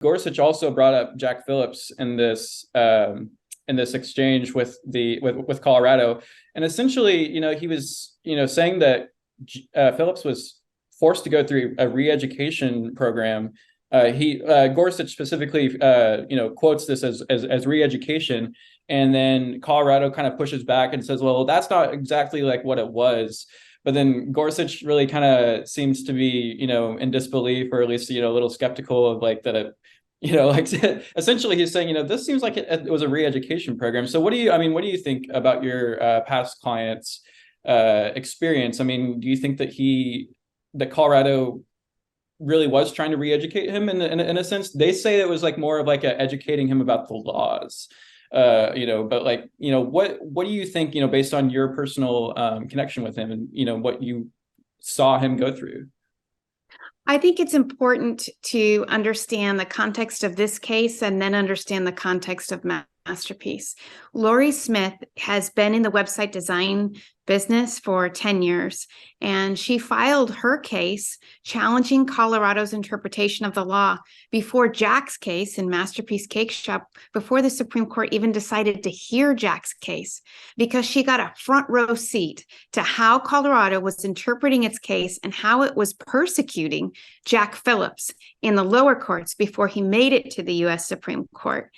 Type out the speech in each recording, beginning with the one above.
Gorsuch also brought up Jack Phillips in this exchange with Colorado, and essentially, he was saying that Phillips was forced to go through a re-education program. Gorsuch specifically quotes this as re-education, and then Colorado kind of pushes back and says, well, that's not exactly like what it was. But then Gorsuch really kind of seems to be, in disbelief, or at least, a little skeptical of like that, essentially he's saying, this seems like it was a re-education program. So what do you think about your past client's experience? I mean, do you think that Colorado really was trying to re-educate him in a sense? They say it was like more of like educating him about the laws. But like, what do you think, based on your personal connection with him and, what you saw him go through? I think it's important to understand the context of this case and then understand the context of Masterpiece. Lori Smith has been in the website design business for 10 years, and she filed her case challenging Colorado's interpretation of the law before Jack's case in Masterpiece Cake Shop, before the Supreme Court even decided to hear Jack's case, because she got a front row seat to how Colorado was interpreting its case and how it was persecuting Jack Phillips in the lower courts before he made it to the U.S. Supreme Court.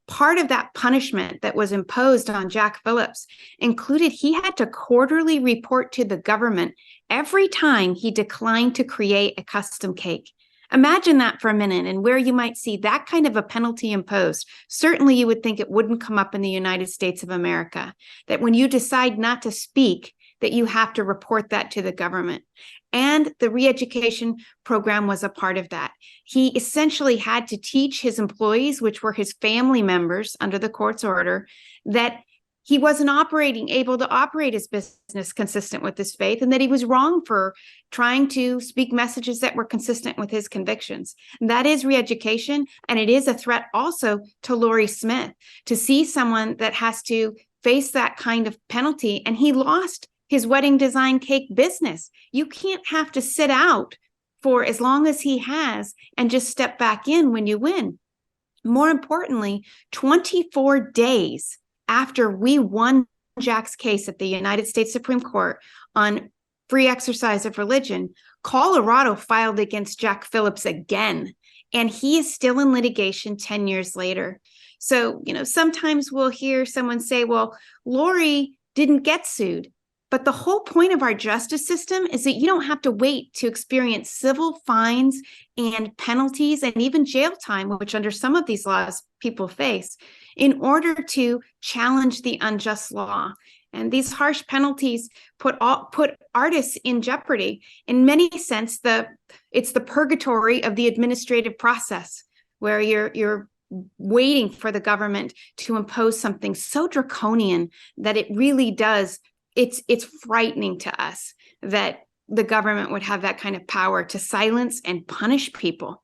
Part of that punishment that was imposed on Jack Phillips included he had to quarterly report to the government every time he declined to create a custom cake. Imagine that for a minute, and where you might see that kind of a penalty imposed. Certainly you would think it wouldn't come up in the United States of America, that when you decide not to speak, that you have to report that to the government. And the re-education program was a part of that. He essentially had to teach his employees, which were his family members under the court's order, that he wasn't able to operate his business consistent with his faith, and that he was wrong for trying to speak messages that were consistent with his convictions. And that is re-education, and it is a threat also to Lori Smith to see someone that has to face that kind of penalty, and he lost his wedding design cake business. You can't have to sit out for as long as he has and just step back in when you win. More importantly, 24 days after we won Jack's case at the United States Supreme Court on free exercise of religion, Colorado filed against Jack Phillips again, and he is still in litigation 10 years later. So, sometimes we'll hear someone say, well, Lori didn't get sued. But the whole point of our justice system is that you don't have to wait to experience civil fines and penalties and even jail time, which under some of these laws people face, in order to challenge the unjust law. And these harsh penalties put artists in jeopardy. In many sense, it's the purgatory of the administrative process, where you're waiting for the government to impose something so draconian that it really does. It's frightening to us that the government would have that kind of power to silence and punish people